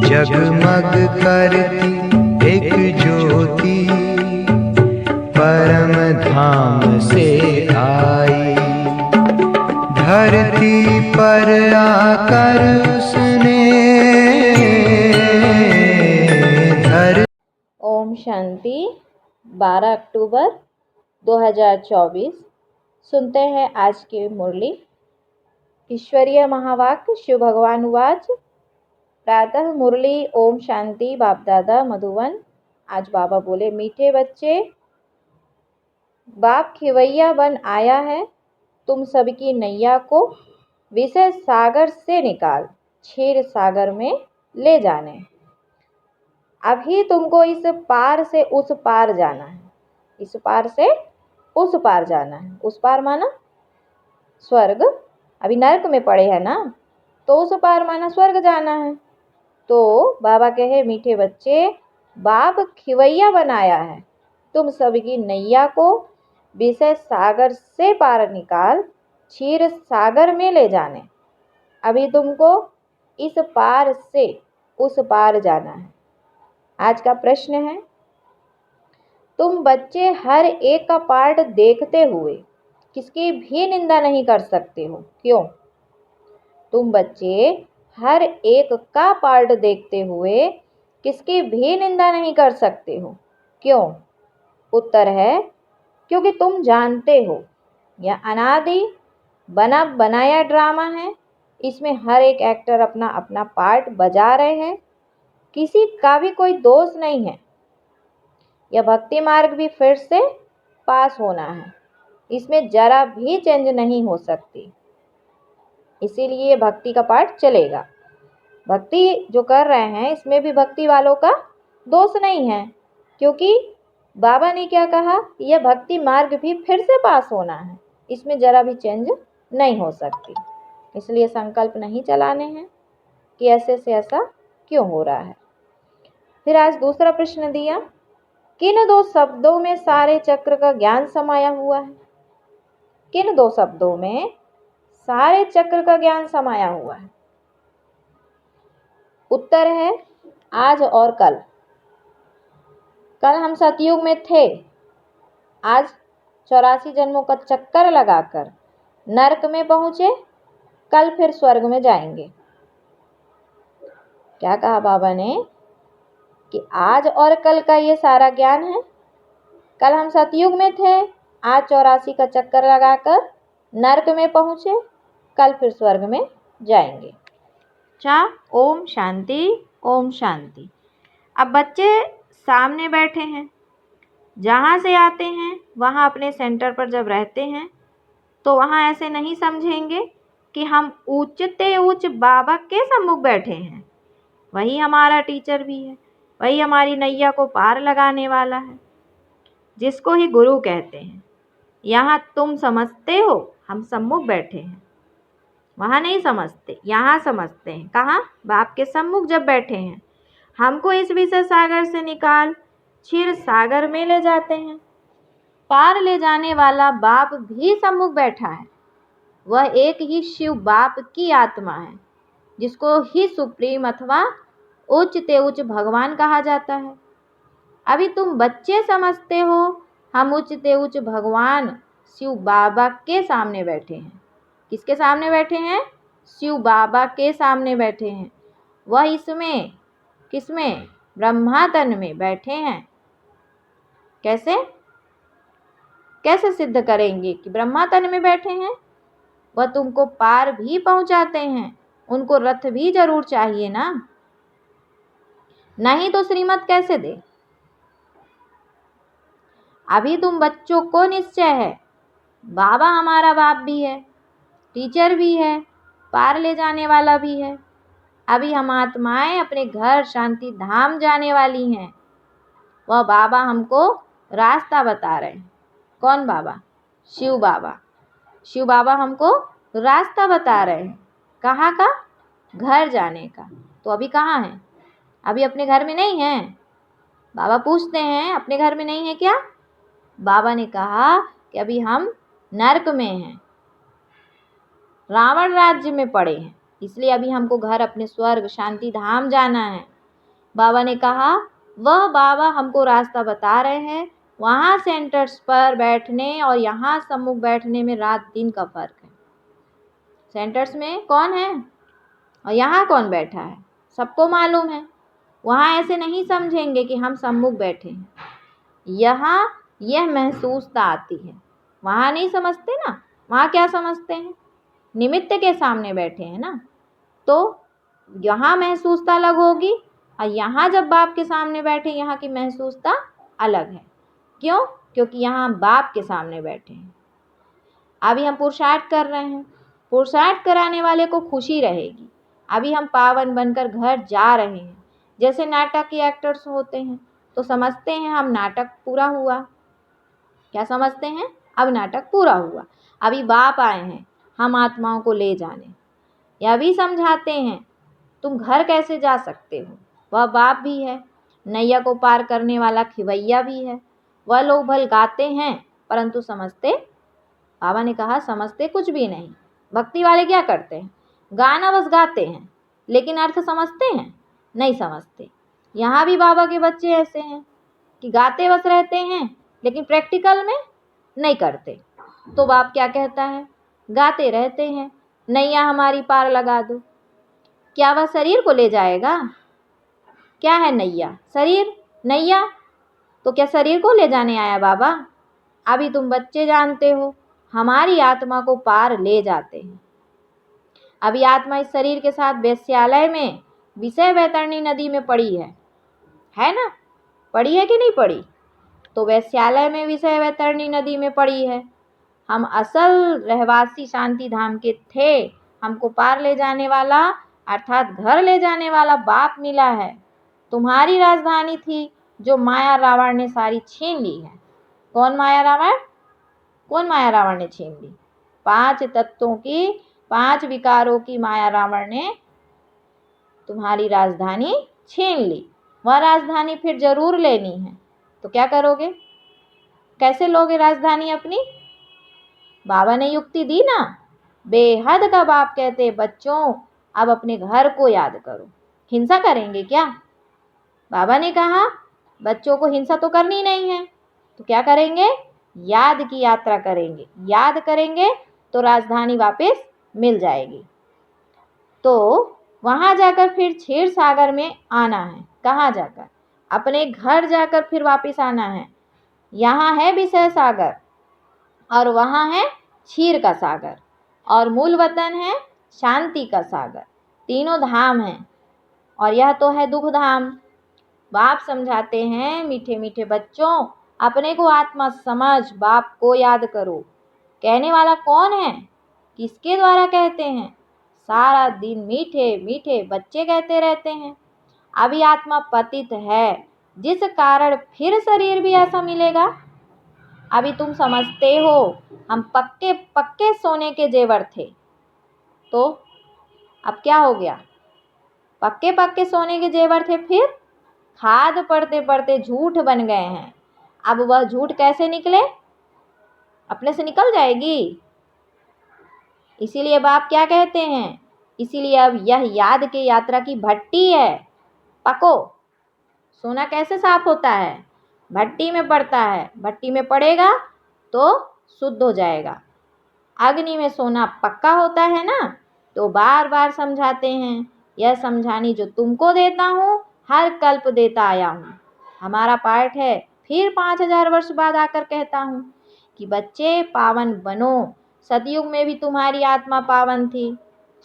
जगमग करती एक ज्योति परम धाम से आई, धरती पर आकर उसने ओम शांति। 12 अक्टूबर 2024 सुनते हैं आज की मुरली। ईश्वरीय महावाक्य शिव भगवान उवाच। प्रातः मुरली ओम शांति बाप दादा मधुवन। आज बाबा बोले, मीठे बच्चे, बाप खिवैया बन आया है, तुम सबकी नैया को विषय सागर से निकाल क्षीर सागर में ले जाने। अभी तुमको इस पार से उस पार जाना है, इस पार से उस पार जाना है। उस पार माना स्वर्ग, अभी नरक में पड़े हैं ना, तो उस पार माना स्वर्ग जाना है। तो बाबा कहे, मीठे बच्चे, बाप खिवैया बनाया है, तुम सबकी नैया को विषय सागर से पार निकाल क्षीर सागर में ले जाने। अभी तुमको इस पार से उस पार जाना है। आज का प्रश्न है, तुम बच्चे हर एक का पार्ट देखते हुए किसकी भी निंदा नहीं कर सकते हो, क्यों? तुम बच्चे हर एक का पार्ट देखते हुए किसकी भी निंदा नहीं कर सकते हो, क्यों? उत्तर है, क्योंकि तुम जानते हो यह अनादि बना बनाया ड्रामा है। इसमें हर एक एक्टर अपना अपना पार्ट बजा रहे हैं, किसी का भी कोई दोष नहीं है। यह भक्ति मार्ग भी फिर से पास होना है, इसमें जरा भी चेंज नहीं हो सकती। इसीलिए भक्ति का पाठ चलेगा। भक्ति जो कर रहे हैं इसमें भी भक्ति वालों का दोष नहीं है, क्योंकि बाबा ने क्या कहा, यह भक्ति मार्ग भी फिर से पास होना है, इसमें जरा भी चेंज नहीं हो सकती। इसलिए संकल्प नहीं चलाने हैं कि ऐसे से ऐसा क्यों हो रहा है। फिर आज दूसरा प्रश्न दिया, किन दो शब्दों में सारे चक्र का ज्ञान समाया हुआ है? किन दो शब्दों में सारे चक्र का ज्ञान समाया हुआ है? उत्तर है, आज और कल। कल हम सतयुग में थे, आज 84 जन्मों का चक्कर लगाकर नरक में पहुंचे, कल फिर स्वर्ग में जाएंगे। क्या कहा बाबा ने कि आज और कल का ये सारा ज्ञान है। कल हम सतयुग में थे, आज 84 का चक्कर लगाकर नरक में पहुंचे, कल फिर स्वर्ग में जाएंगे। ओम शांति ओम शांति। अब बच्चे सामने बैठे हैं, जहाँ से आते हैं वहाँ अपने सेंटर पर जब रहते हैं तो वहाँ ऐसे नहीं समझेंगे कि हम ऊंचते ऊंच बाबा के सम्मुख बैठे हैं। वही हमारा टीचर भी है, वही हमारी नैया को पार लगाने वाला है, जिसको ही गुरु कहते हैं। यहाँ तुम समझते हो हम सम्मुख बैठे हैं, वहाँ नहीं समझते, यहाँ समझते हैं। कहाँ? बाप के सम्मुख जब बैठे हैं। हमको इस विषय सागर से निकाल क्षीर सागर में ले जाते हैं। पार ले जाने वाला बाप भी सम्मुख बैठा है। वह एक ही शिव बाप की आत्मा है, जिसको ही सुप्रीम अथवा उच्चते उच्च भगवान कहा जाता है। अभी तुम बच्चे समझते हो हम उच्चते उच्च भगवान शिव बाबा के सामने बैठे हैं। किसके सामने बैठे हैं? शिव बाबा के सामने बैठे हैं। वह इसमें किसमें? ब्रह्मा तन में बैठे हैं। कैसे कैसे सिद्ध करेंगे कि ब्रह्मा तन में बैठे हैं? वह तुमको पार भी पहुंचाते हैं, उनको रथ भी जरूर चाहिए ना, नहीं तो श्रीमत कैसे दे। अभी तुम बच्चों को निश्चय है बाबा हमारा बाप भी है, टीचर भी है, पार ले जाने वाला भी है। अभी हम आत्माएं अपने घर शांति धाम जाने वाली हैं। वह बाबा हमको रास्ता बता रहे हैं। कौन बाबा? शिव बाबा। शिव बाबा हमको रास्ता बता रहे हैं। कहाँ का? घर जाने का। तो अभी कहाँ हैं? अभी अपने घर में नहीं हैं। बाबा पूछते हैं, अपने घर में नहीं है क्या? बाबा ने कहा कि अभी हम नरक में हैं, रावण राज्य में पड़े हैं। इसलिए अभी हमको घर अपने स्वर्ग शांति धाम जाना है। बाबा ने कहा वह बाबा हमको रास्ता बता रहे हैं। वहाँ सेंटर्स पर बैठने और यहाँ सम्मुख बैठने में रात दिन का फर्क है। सेंटर्स में कौन है और यहाँ कौन बैठा है सबको मालूम है। वहाँ ऐसे नहीं समझेंगे कि हम सम्मुख बैठे हैं। यहाँ यह महसूसता आती है, वहाँ नहीं समझते ना। वहाँ क्या समझते हैं, निमित्त के सामने बैठे हैं ना। तो यहाँ महसूसता अलग होगी और यहाँ जब बाप के सामने बैठे यहाँ की महसूसता अलग है। क्यों? क्योंकि यहाँ हम बाप के सामने बैठे हैं। अभी हम पुरुषार्थ कर रहे हैं, पुरुषार्थ कराने वाले को खुशी रहेगी। अभी हम पावन बनकर घर जा रहे हैं। जैसे नाटक के एक्टर्स होते हैं तो समझते हैं हम नाटक पूरा हुआ। क्या समझते हैं? अब नाटक पूरा हुआ। अभी बाप आए हैं हम आत्माओं को ले जाने। यह भी समझाते हैं तुम घर कैसे जा सकते हो। वह बाप भी है, नैया को पार करने वाला खिवैया भी है। वह लोग भल गाते हैं परंतु समझते, बाबा ने कहा समझते कुछ भी नहीं। भक्ति वाले क्या करते हैं, गाना बस गाते हैं लेकिन अर्थ समझते हैं नहीं समझते। यहाँ भी बाबा के बच्चे ऐसे हैं कि गाते बस रहते हैं लेकिन प्रैक्टिकल में नहीं करते। तो बाप क्या कहता है, गाते रहते हैं नैया हमारी पार लगा दो। क्या वह शरीर को ले जाएगा? क्या है नैया? शरीर। नैया तो क्या शरीर को ले जाने आया बाबा? अभी तुम बच्चे जानते हो हमारी आत्मा को पार ले जाते हैं। अभी आत्मा इस शरीर के साथ वेश्यालय में विषय वैतरणी नदी में पड़ी है ना? पड़ी है कि नहीं पड़ी? तो वेश्यालय में विषय वैतरणी नदी में पड़ी है। हम असल रहवासी शांति धाम के थे। हमको पार ले जाने वाला अर्थात घर ले जाने वाला बाप मिला है। तुम्हारी राजधानी थी जो माया रावण ने सारी छीन ली है। कौन माया रावण? कौन माया रावण ने छीन ली? 5 तत्वों की, 5 विकारों की माया रावण ने तुम्हारी राजधानी छीन ली। वह राजधानी फिर जरूर लेनी है तो क्या करोगे? कैसे लोगे राजधानी अपनी? बाबा ने युक्ति दी ना। बेहद का बाप कहते बच्चों अब अपने घर को याद करो। हिंसा करेंगे क्या? बाबा ने कहा बच्चों को हिंसा तो करनी नहीं है तो क्या करेंगे? याद की यात्रा करेंगे। याद करेंगे तो राजधानी वापस मिल जाएगी। तो वहाँ जाकर फिर क्षीर सागर में आना है। कहाँ जाकर? अपने घर जाकर फिर वापस आना है। यहाँ है विषय सागर और वहाँ है क्षीर का सागर और मूल वतन है शांति का सागर। तीनों धाम हैं और यह तो है दुख धाम। बाप समझाते हैं मीठे मीठे बच्चों अपने को आत्मा समझ, बाप को याद करो। कहने वाला कौन है? किसके द्वारा कहते हैं? सारा दिन मीठे मीठे बच्चे कहते रहते हैं। अभी आत्मा पतित है जिस कारण फिर शरीर भी ऐसा मिलेगा। अभी तुम समझते हो हम पक्के पक्के सोने के जेवर थे तो अब क्या हो गया? पक्के पक्के सोने के जेवर थे फिर खाद पड़ते पड़ते झूठ बन गए हैं। अब वह झूठ कैसे निकले? अपने से निकल जाएगी। इसीलिए बाप क्या कहते हैं? इसीलिए अब यह याद के यात्रा की भट्टी है। पको। सोना कैसे साफ होता है? भट्टी में पड़ता है। भट्टी में पड़ेगा तो शुद्ध हो जाएगा। अग्नि में सोना पक्का होता है ना। तो बार बार समझाते हैं यह समझानी जो तुमको देता हूँ हर कल्प देता आया हूँ। हमारा पाठ है फिर 5000 वर्ष बाद आकर कहता हूँ कि बच्चे पावन बनो। सतयुग में भी तुम्हारी आत्मा पावन थी।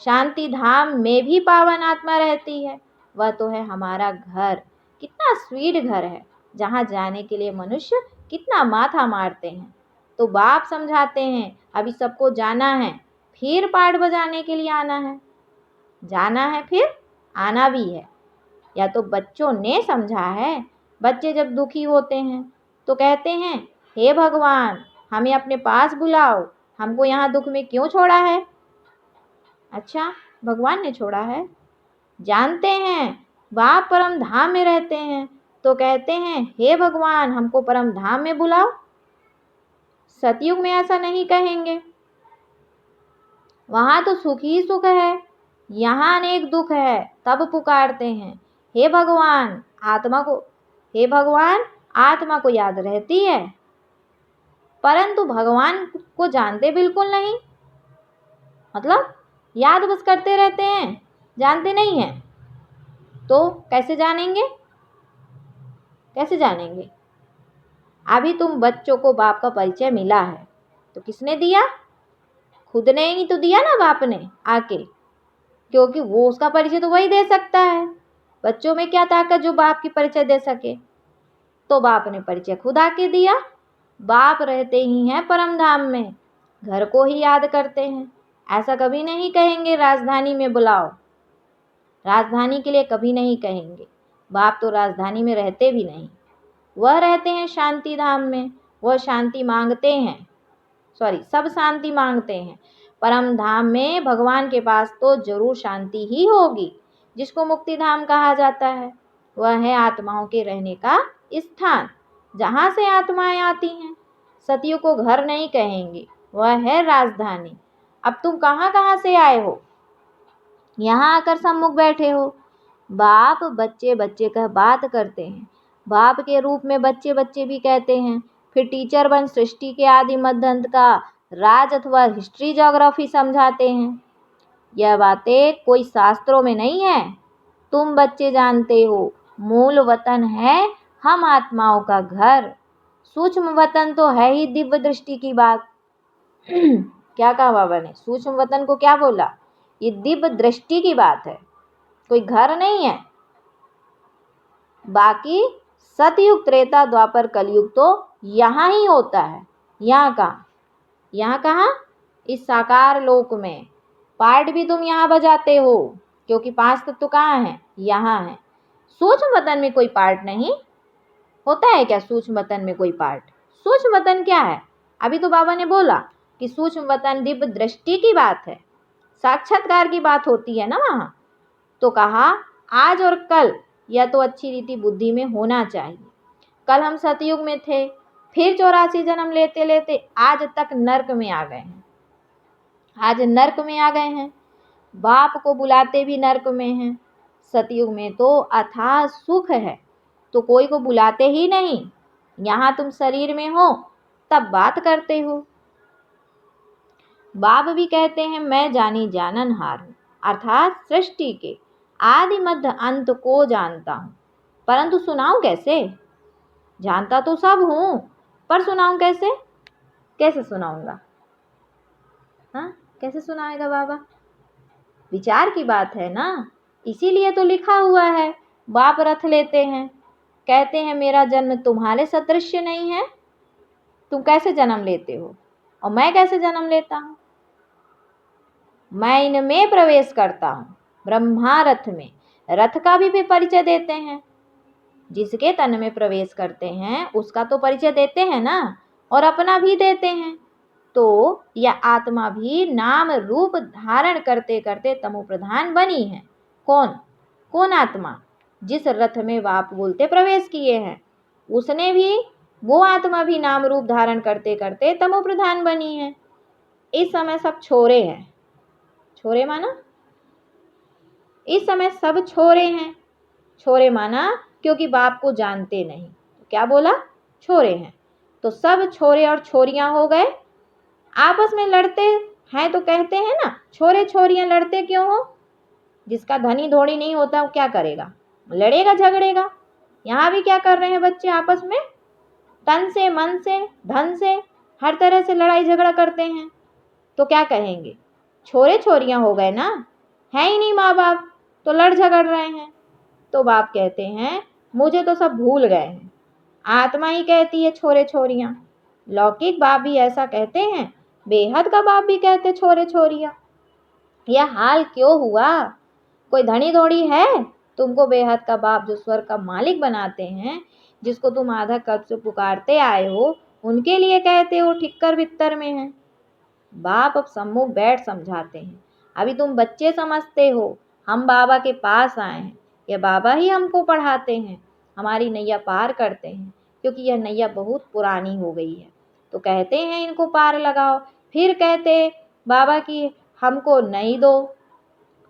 शांति धाम में भी पावन आत्मा रहती है। वह तो है हमारा घर। कितना स्वीट घर है जहाँ जाने के लिए मनुष्य कितना माथा मारते हैं। तो बाप समझाते हैं अभी सबको जाना है फिर पाठ बजाने के लिए आना है। जाना है फिर आना भी है। या तो बच्चों ने समझा है। बच्चे जब दुखी होते हैं तो कहते हैं हे भगवान हमें अपने पास बुलाओ। हमको यहाँ दुख में क्यों छोड़ा है? अच्छा भगवान ने छोड़ा है। जानते हैं बाप परम धाम में रहते हैं तो कहते हैं हे भगवान हमको परम धाम में बुलाओ। सतयुग में ऐसा नहीं कहेंगे। वहाँ तो सुख ही सुख है। यहाँ अनेक दुख है, तब पुकारते हैं, हे भगवान आत्मा को, हे भगवान आत्मा को याद रहती है, परंतु भगवान को जानते बिल्कुल नहीं। मतलब याद बस करते रहते हैं, जानते नहीं हैं। तो कैसे जानेंगे? कैसे जानेंगे? अभी तुम बच्चों को बाप का परिचय मिला है, तो किसने दिया? खुद ने ही तो दिया ना, बाप ने आके, क्योंकि वो उसका परिचय तो वही दे सकता है। बच्चों में क्या ताकत जो बाप की परिचय दे सके? तो बाप ने परिचय खुद आके दिया। बाप रहते ही हैं परम धाम में, घर को ही याद करते हैं। ऐसा कभी नहीं कहेंगे राजधानी में बुलाओ, राजधानी के लिए कभी नहीं कहेंगे। बाप तो राजधानी में रहते भी नहीं, वह रहते हैं शांति धाम में। वह शांति मांगते हैं, सब शांति मांगते हैं। परम धाम में भगवान के पास तो जरूर शांति ही होगी। जिसको मुक्ति धाम कहा जाता है, वह है आत्माओं के रहने का स्थान, जहाँ से आत्माएं आती हैं। सतियों को घर नहीं कहेंगे, वह है राजधानी। अब तुम कहाँ कहाँ से आए हो, यहाँ आकर सम्मुख बैठे हो। बाप बच्चे बच्चे कह बात करते हैं, बाप के रूप में बच्चे बच्चे भी कहते हैं। फिर टीचर बन सृष्टि के आदि मध्य अंत का राज अथवा हिस्ट्री ज्योग्राफी समझाते हैं। यह बातें कोई शास्त्रों में नहीं है, तुम बच्चे जानते हो। मूल वतन है हम आत्माओं का घर, सूक्ष्म वतन तो है ही दिव्य दृष्टि की बात। क्या कहा बाबा ने? सूक्ष्म वतन को क्या बोला? ये दिव्य दृष्टि की बात है, कोई घर नहीं है। बाकी सतयुग त्रेता द्वापर कलयुग तो यहाँ ही होता है। यहाँ कहाँ? यहाँ कहाँ? इस साकार लोक में। पार्ट भी तुम यहाँ बजाते हो, क्योंकि 5 तत्व कहाँ है? यहाँ है। सूक्ष्म वतन में कोई पार्ट नहीं होता है क्या? सूक्ष्म वतन में कोई पार्ट? सूक्ष्म वतन क्या है? अभी तो बाबा ने बोला कि सूक्ष्म वतन दिव्य दृष्टि की बात है, साक्षात्कार की बात होती है ना वहाँ। तो कहा आज और कल यह तो अच्छी रीति बुद्धि में होना चाहिए। कल हम सतयुग में थे, फिर 84 जन्म लेते लेते आज तक नर्क में आ गए हैं। आज नर्क में आ गए हैं, बाप को बुलाते भी नर्क में हैं। सतयुग में तो अथाह सुख है, तो कोई को बुलाते ही नहीं। यहाँ तुम शरीर में हो तब बात करते हो। बाप भी कहते हैं मैं जानी जाननहार हूँ, अर्थात सृष्टि के आदि मध्य अंत को जानता हूँ, परंतु सुनाऊं कैसे? जानता तो सब हूँ, पर सुनाऊं कैसे? कैसे सुनाऊंगा? हाँ, कैसे सुनाएगा बाबा? विचार की बात है ना, इसीलिए तो लिखा हुआ है। बाप रथ लेते हैं, कहते हैं मेरा जन्म तुम्हारे सदृश्य नहीं है। तुम कैसे जन्म लेते हो और मैं कैसे जन्म लेता हूँ? मैं इनमें प्रवेश करता हूँ, ब्रह्मा रथ में। रथ का भी परिचय देते हैं। जिसके तन में प्रवेश करते हैं उसका तो परिचय देते हैं ना, और अपना भी देते हैं। तो यह आत्मा भी नाम रूप धारण करते करते तमो प्रधान बनी है। कौन? कौन आत्मा? जिस रथ में बाप बोलते प्रवेश किए हैं, उसने भी, वो आत्मा भी नाम रूप धारण करते करते तमो प्रधान बनी है। इस समय सब छोरे हैं। छोरे माना? इस समय सब छोरे हैं। छोरे माना क्योंकि बाप को जानते नहीं। तो क्या बोला? छोरे हैं। तो सब छोरे और छोरियां हो गए। आपस में लड़ते हैं तो कहते हैं ना, छोरे छोरियां लड़ते क्यों हो? जिसका धनी धोड़ी नहीं होता वो क्या करेगा? लड़ेगा, झगड़ेगा। यहाँ भी क्या कर रहे हैं बच्चे? आपस में तन से, मन से, धन से, हर तरह से लड़ाई झगड़ा करते हैं। तो क्या कहेंगे? छोरे छोरियां हो गए ना, है ही नहीं माँ बाप, तो लड़ झगड़ रहे हैं। तो बाप कहते हैं मुझे तो सब भूल गए हैं। आत्मा ही कहती है छोरे छोरियां। लौकिक बाप भी ऐसा कहते हैं, बेहद का बाप भी कहते छोरे छोरियां। यह हाल क्यों हुआ? कोई धनी धोड़ी है? तुमको बेहद का बाप जो स्वर्ग का मालिक बनाते हैं, जिसको तुम आधा कल्प से पुकारते आए हो, उनके लिए कहते हो ठिक्कर बित्तर में है। बाप अब सम्मुख बैठ समझाते हैं। अभी तुम बच्चे समझते हो, हम बाबा के पास आए हैं, यह बाबा ही हमको पढ़ाते हैं, हमारी नैया पार करते हैं, क्योंकि यह नैया बहुत पुरानी हो गई है। तो कहते हैं इनको पार लगाओ। फिर कहते बाबा की हमको नई दो,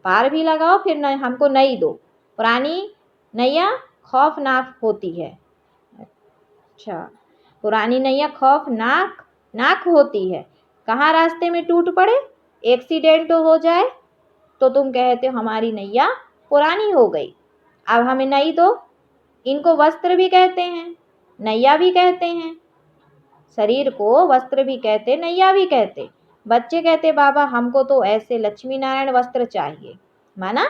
पार भी लगाओ, फिर हमको नई दो। पुरानी नैया खौफनाक होती है। अच्छा, पुरानी नैया खौफनाक होती है। कहाँ रास्ते में टूट पड़े, एक्सीडेंट हो जाए तो तुम कहते हो हमारी नैया पुरानी हो गई, अब हमें नई दो। इनको वस्त्र भी कहते हैं, नैया भी कहते हैं। शरीर को वस्त्र भी कहते, नैया भी कहते। बच्चे कहते बाबा हमको तो ऐसे लक्ष्मी नारायण वस्त्र चाहिए, माना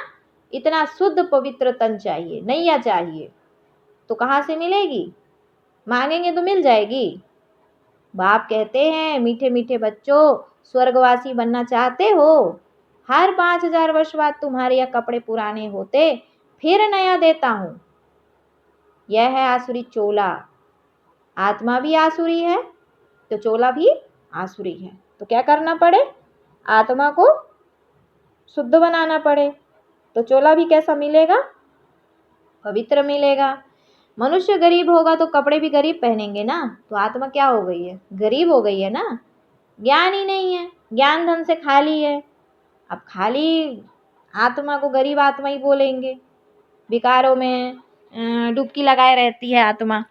इतना शुद्ध पवित्र तन चाहिए, नैया चाहिए। तो कहाँ से मिलेगी, मांगेंगे तो मिल जाएगी। बाप कहते हैं मीठे मीठे बच्चों, स्वर्गवासी बनना चाहते हो, हर 5000 वर्ष बाद तुम्हारे यह कपड़े पुराने होते फिर नया देता हूं। यह है आसुरी चोला। आत्मा भी आसुरी है तो चोला भी आसुरी है। तो क्या करना पड़े, आत्मा को शुद्ध बनाना पड़े, तो चोला भी कैसा मिलेगा, पवित्र मिलेगा। मनुष्य गरीब होगा तो कपड़े भी गरीब पहनेंगे ना, तो आत्मा क्या हो गई है, गरीब हो गई है ना। ज्ञान ही नहीं है, ज्ञान धन से खाली है। अब खाली आत्मा को गरीब आत्मा ही बोलेंगे, विकारों में डुबकी लगाए रहती है आत्मा,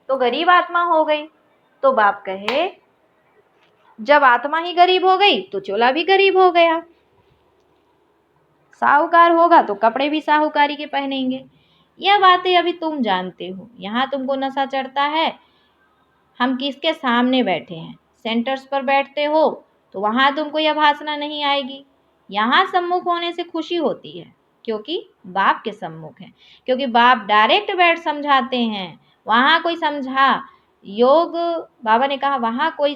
तो गरीब आत्मा हो गई। तो बाप कहे जब आत्मा ही गरीब हो गई तो चोला भी गरीब हो गया। साहूकार होगा तो कपड़े भी साहूकारी के पहनेंगे। यह बातें अभी तुम जानते हो, यहाँ तुमको नशा चढ़ता है। हम किसके सामने बैठे हैं, सेंटर्स पर बैठते हो तो वहाँ तुमको यह भाषणा नहीं आएगी। यहाँ सम्मुख होने से खुशी होती है, क्योंकि बाप के सम्मुख है, क्योंकि बाप डायरेक्ट बैठ समझाते हैं। वहाँ कोई समझा योग, बाबा ने कहा वहाँ कोई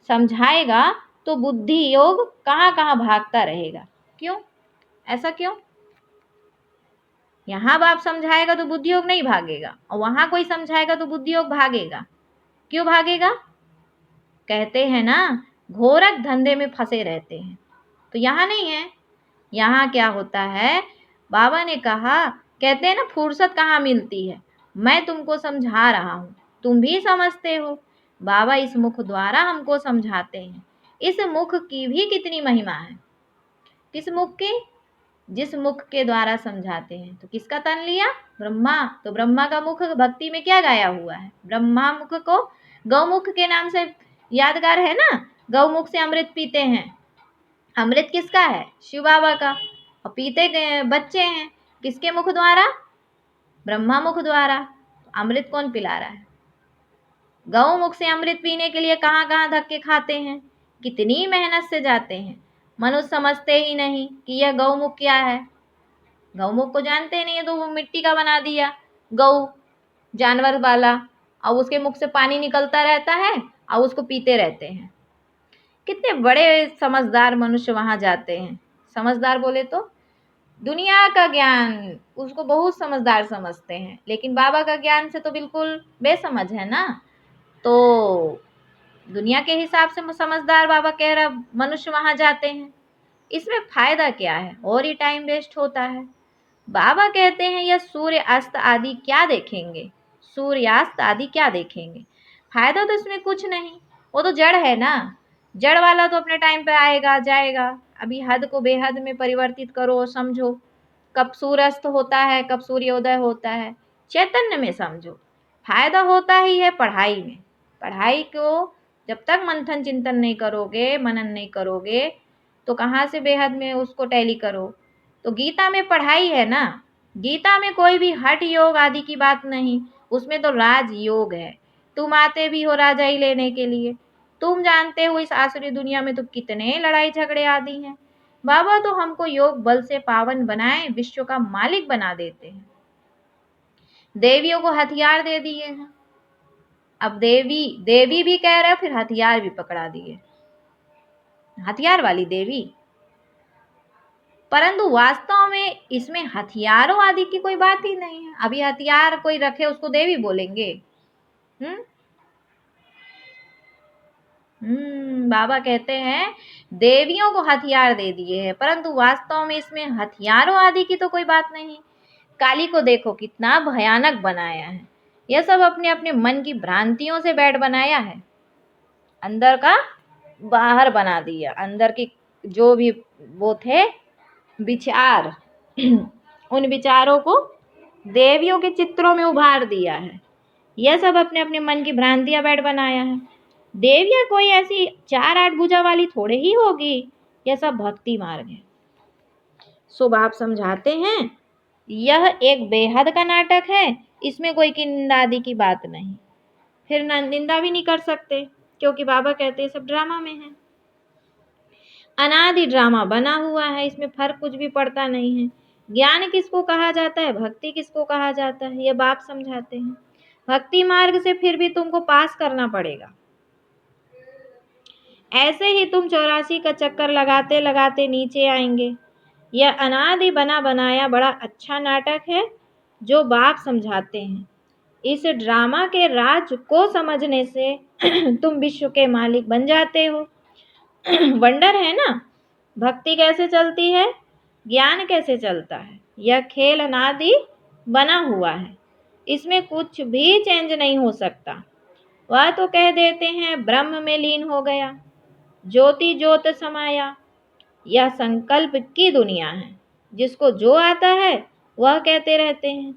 समझाएगा तो बुद्धि योग कहाँ कहाँ भागता रहेगा। क्यों, ऐसा क्यों? यहाँ बाप समझाएगा तो बुद्धि योग नहीं भागेगा, और वहाँ कोई समझाएगा तो बुद्धि योग भागेगा। क्यों भागेगा? कहते हैं ना घोरक धंधे में फंसे रहते हैं, तो यहाँ नहीं है। यहाँ क्या होता है, बाबा ने कहा, कहते हैं ना फुर्सत कहाँ मिलती है, मैं तुमको समझा रहा हूँ, तुम भी समझते हो। बाबा इस मुख द्वारा हमको समझाते हैं। इस मुख की भी कितनी महिमा है। किस मुख की, जिस मुख के द्वारा समझाते हैं। तो किसका तन लिया, ब्रह्मा, तो ब्रह्मा का मुख भक्ति में क्या गाया हुआ है, ब्रह्मा मुख को गौमुख के नाम से यादगार है ना। गौमुख से अमृत पीते हैं, अमृत किसका है, शिव बाबा का, और पीते बच्चे हैं किसके मुख द्वारा, ब्रह्मा मुख द्वारा। तो अमृत कौन पिला रहा है, गौमुख से अमृत पीने के लिए कहाँ कहाँ धक्के खाते हैं, कितनी मेहनत से जाते हैं। मनुष्य समझते ही नहीं कि यह गौमुख क्या है। गौमुख को जानते ही नहीं है, तो वो मिट्टी का बना दिया गौ, जानवर वाला, और उसके मुख से पानी निकलता रहता है और उसको पीते रहते हैं। कितने बड़े समझदार मनुष्य वहां जाते हैं। समझदार बोले तो दुनिया का ज्ञान उसको बहुत समझदार समझते हैं, लेकिन बाबा का ज्ञान से तो बिल्कुल बेसमझ है ना। तो दुनिया के हिसाब से समझदार बाबा कह रहा मनुष्य वहां जाते हैं, इसमें फायदा क्या है, और ही टाइम वेस्ट होता है। बाबा कहते हैं यह सूर्य अस्त आदि क्या देखेंगे, सूर्यास्त आदि क्या देखेंगे, फायदा तो इसमें कुछ नहीं। वो तो जड़ है ना, जड़ वाला तो अपने टाइम पे आएगा जाएगा। अभी हद को बेहद में परिवर्तित करो, समझो कब सूर्यास्त होता है, कब सूर्योदय होता है, चैतन्य में समझो। फायदा होता ही है पढ़ाई में। पढ़ाई को जब तक मंथन चिंतन नहीं करोगे, मनन नहीं करोगे, तो कहाँ से बेहद में उसको टैली करो। तो गीता में पढ़ाई है ना, गीता में कोई भी हठ योग आदि की बात नहीं, उसमें तो राज योग है। तुम आते भी हो राजाई लेने के लिए, तुम जानते हो इस आसुरी दुनिया में तो कितने लड़ाई झगड़े आदि हैं। बाबा तो हमको योग बल से पावन बनाए, विश्व का मालिक बना देते हैं। देवियों को हथियार दे दिए हैं, अब देवी भी कह रहे, फिर हथियार भी पकड़ा दिए, हथियार वाली देवी। परंतु वास्तव में इसमें हथियारों आदि की कोई बात ही नहीं है। अभी हथियार कोई रखे उसको देवी बोलेंगे। बाबा कहते हैं देवियों को हथियार दे दिए हैं, परंतु वास्तव में इसमें हथियारों आदि की तो कोई बात नहीं। काली को देखो कितना भयानक बनाया है, यह सब अपने अपने मन की भ्रांतियों से बैठ बनाया है, अंदर का बाहर बना दिया, अंदर की जो भी वो थे विचार उन विचारों को देवियों के चित्रों में उभार दिया है। यह सब अपने अपने मन की भ्रांतियां बैठ बनाया है। देवियां कोई ऐसी 4-8 भुजा वाली थोड़े ही होगी, यह सब भक्ति मार्ग है। शुभ आप समझाते हैं यह एक बेहद का नाटक है, इसमें कोई की निंदा आदि की बात नहीं। फिर निंदा भी नहीं कर सकते क्योंकि बाबा कहते हैं सब ड्रामा में है। अनादि ड्रामा बना हुआ है, इसमें फर्क कुछ भी पड़ता नहीं है। ज्ञान किसको कहा जाता है, भक्ति किसको कहा जाता है, ये बाप समझाते हैं। भक्ति मार्ग से फिर भी तुमको पास करना पड़ेगा। ऐसे ही तुम 84 का चक्कर लगाते लगाते नीचे आएंगे। यह अनादि बना बनाया बड़ा अच्छा नाटक है जो बाप समझाते हैं। इस ड्रामा के राज को समझने से तुम विश्व के मालिक बन जाते हो। वंडर है ना, भक्ति कैसे चलती है, ज्ञान कैसे चलता है। यह खेल अनादि बना हुआ है, इसमें कुछ भी चेंज नहीं हो सकता। वह तो कह देते हैं ब्रह्म में लीन हो गया, ज्योति ज्योत समाया। यह संकल्प की दुनिया है, जिसको जो आता है वह कहते रहते हैं।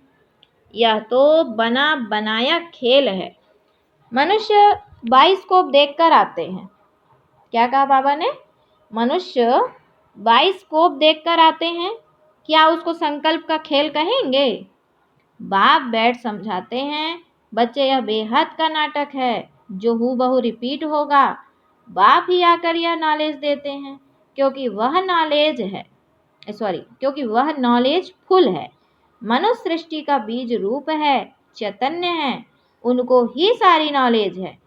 यह तो बना बनाया खेल है। मनुष्य बाइस्कोप देखकर आते हैं। क्या कहा बाबा ने, मनुष्य बाइस्कोप देखकर आते हैं, क्या उसको संकल्प का खेल कहेंगे। बाप बैठ समझाते हैं बच्चे यह बेहद का नाटक है जो हूबहू रिपीट होगा। बाप ही आकर यह नॉलेज देते हैं क्योंकि वह नॉलेज फुल है। मनुष्य सृष्टि का बीज रूप है, चैतन्य है, उनको ही सारी नॉलेज है।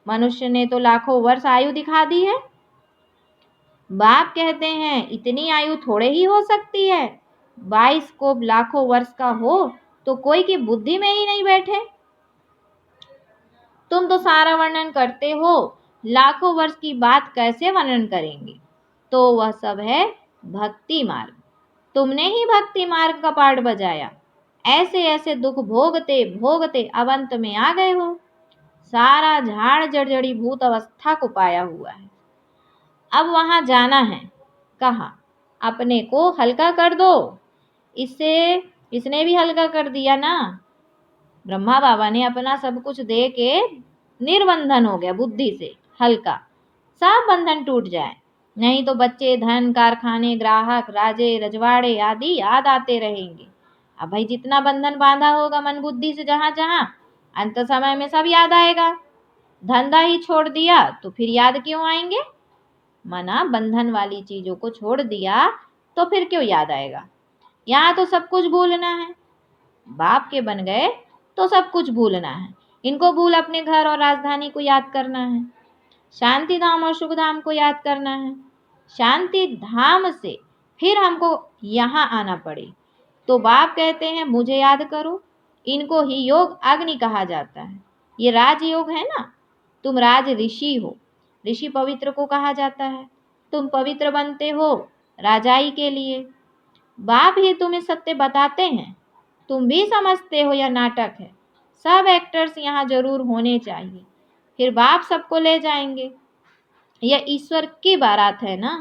मनुष्य ने तो लाखों वर्ष आयु दिखा दी है। बाप कहते हैं इतनी आयु थोड़े ही हो सकती है। 22 को लाखों वर्ष का हो तो कोई की बुद्धि में ही नहीं बैठे। तुम तो सारा वर्णन करते हो, लाखों वर्ष की बात कैसे वर्णन करेंगे। तो वह सब है भक्ति मार्ग। तुमने ही भक्ति मार्ग का पाठ बजाया। ऐसे ऐसे दुख भोगते भोगते अब अंत में आ गए हो। सारा झाड़ जड़जड़ी भूत अवस्था को पाया हुआ है। अब वहां जाना है। कहा अपने को हल्का कर दो। इसने भी हल्का कर दिया ना। ब्रह्मा बाबा ने अपना सब कुछ दे के निर्बंधन हो गया, बुद्धि से हल्का, सब बंधन टूट जाए। नहीं तो बच्चे, धन, कारखाने, ग्राहक, राजे, रजवाड़े आदि याद आते रहेंगे। अब भाई जितना बंधन बांधा होगा मन बुद्धि से जहां जहां, अंत समय में सब याद आएगा। धंधा ही छोड़ दिया तो फिर याद क्यों आएंगे। मना बंधन वाली चीजों को छोड़ दिया तो फिर क्यों याद आएगा। यहाँ तो सब कुछ भूलना है। बाप के बन गए तो सब कुछ भूलना है। इनको भूल अपने घर और राजधानी को याद करना है। शांति धाम और सुख धाम को याद करना है। शांति धाम से फिर हमको यहाँ आना पड़े तो बाप कहते हैं मुझे याद करो। इनको ही योग अग्नि कहा जाता है। ये राजयोग है ना। तुम राज ऋषि हो। ऋषि पवित्र को कहा जाता है। तुम पवित्र बनते हो राजाई के लिए। बाप ही तुम्हें सत्य बताते हैं। तुम भी समझते हो यह नाटक है। सब एक्टर्स यहाँ जरूर होने चाहिए, फिर बाप सबको ले जाएंगे। यह ईश्वर की बारात है ना।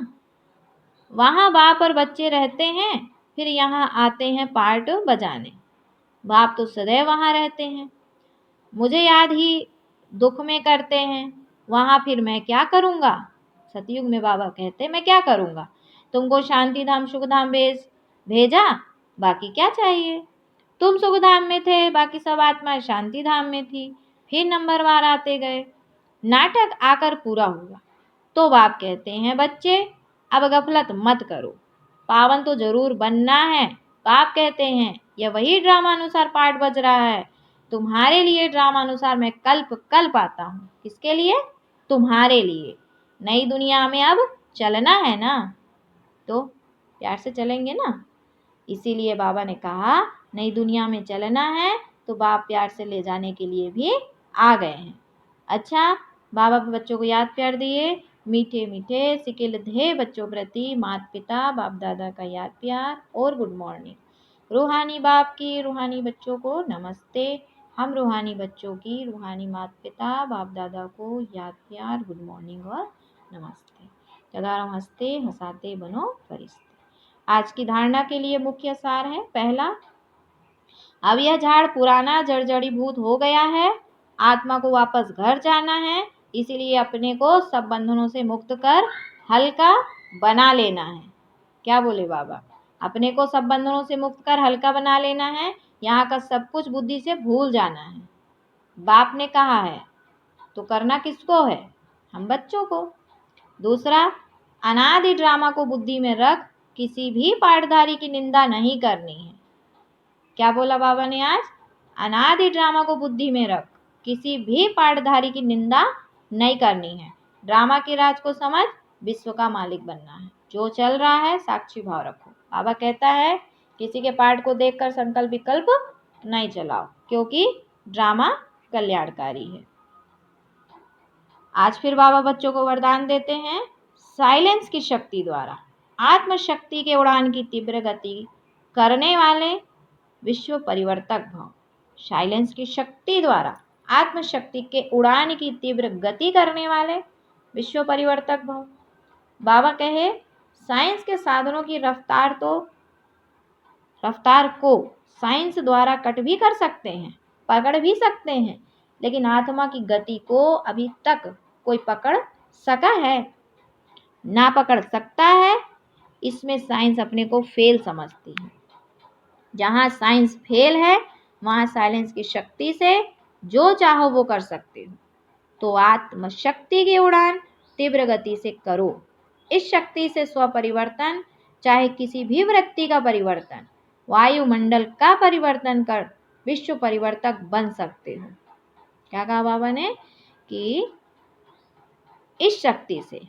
वहाँ बाप और बच्चे रहते हैं, फिर यहाँ आते हैं पार्ट बजाने। बाप तो सदैव वहाँ रहते हैं। मुझे याद ही दुख में करते हैं, वहाँ फिर मैं क्या करूँगा। सतयुग में बाबा कहते मैं क्या करूँगा। तुमको शांति धाम सुख धाम भेजा, बाकी क्या चाहिए। तुम सुख धाम में थे, बाकी सब आत्माएं शांति धाम में थी। फिर नंबरवार आते गए। नाटक आकर पूरा हुआ तो बाप कहते हैं बच्चे अब गफलत मत करो, पावन तो जरूर बनना है। बाप कहते हैं यह वही ड्रामा अनुसार पाठ बज रहा है। तुम्हारे लिए ड्रामा अनुसार मैं कल्प आता हूँ। किसके लिए, तुम्हारे लिए। नई दुनिया में अब चलना है ना, तो प्यार से चलेंगे ना। इसीलिए बाबा ने कहा नई दुनिया में चलना है तो बाप प्यार से ले जाने के लिए भी आ गए हैं। अच्छा, बाबा बच्चों को याद प्यार दिए। मीठे मीठे सिकिल धे बच्चों प्रति माता पिता बाप दादा का याद प्यार और गुड मॉर्निंग। रूहानी बाप की रूहानी बच्चों को नमस्ते। हम रूहानी बच्चों की रूहानी माता पिता बाप दादा को याद प्यार, गुड मॉर्निंग और नमस्ते। सदारों हंसते हंसाते बनो फरिश्ते। आज की धारणा के लिए मुख्य सार है, पहला, अब यह झाड़ पुराना जर्जरीभूत हो गया है, आत्मा को वापस घर जाना है, इसीलिए अपने को सब बंधनों से मुक्त कर हल्का बना लेना है। क्या बोले बाबा? अपने को सब बंधनों से मुक्त कर हल्का बना लेना है, यहाँ का सब कुछ बुद्धि से भूल जाना है। बाप ने कहा है तो करना किसको है? हम बच्चों को। दूसरा, अनादि ड्रामा को बुद्धि में रख किसी भी पाठधारी की निंदा नहीं करनी है। क्या बोला बाबा ने आज? अनादि ड्रामा को बुद्धि में रख किसी भी पाठधारी की निंदा नहीं करनी है। ड्रामा के राज को समझ, विश्व का मालिक बनना है। जो चल रहा है साक्षी भाव रखो। बाबा कहता है किसी के पाठ को देखकर संकल्प विकल्प नहीं चलाओ, क्योंकि ड्रामा कल्याणकारी है। आज फिर बाबा बच्चों को वरदान देते हैं, साइलेंस की शक्ति द्वारा आत्मशक्ति के उड़ान की तीव्र गति करने वाले विश्व परिवर्तक भव। साइलेंस की शक्ति द्वारा आत्मशक्ति के उड़ान की तीव्र गति करने वाले विश्व परिवर्तक भव। बाबा कहे साइंस के साधनों की रफ्तार को साइंस द्वारा कट भी कर सकते हैं, पकड़ भी सकते हैं, लेकिन आत्मा की गति को अभी तक कोई पकड़ सका है? ना पकड़ सकता है। इसमें साइंस अपने को फेल समझती है। जहाँ साइंस फेल है वहाँ साइलेंस की शक्ति से जो चाहो वो कर सकते हो। तो आत्मशक्ति की उड़ान तीव्र गति से करो। इस शक्ति से स्वपरिवर्तन, चाहे किसी भी वृत्ति का परिवर्तन, वायुमंडल का परिवर्तन कर विश्व परिवर्तक बन सकते हो। क्या कहा बाबा ने? कि इस शक्ति से,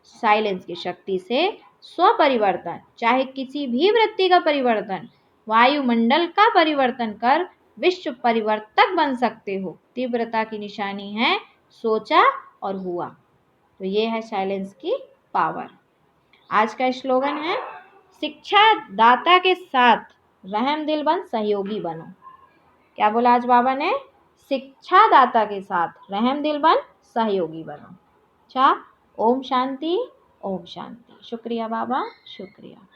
साइलेंस की शक्ति से स्वपरिवर्तन, चाहे किसी भी वृत्ति का परिवर्तन, वायुमंडल का परिवर्तन कर विश्व परिवर्तक बन सकते हो। तीव्रता की निशानी है सोचा और हुआ। तो ये है साइलेंस की पावर। आज का स्लोगन है, शिक्षा दाता के साथ रहम दिल बन सहयोगी बनो। क्या बोला आज बाबा ने? शिक्षा दाता के साथ रहम दिल बन सहयोगी बनो। अच्छा, ओम शांति, ओम शांति। शुक्रिया बाबा, शुक्रिया।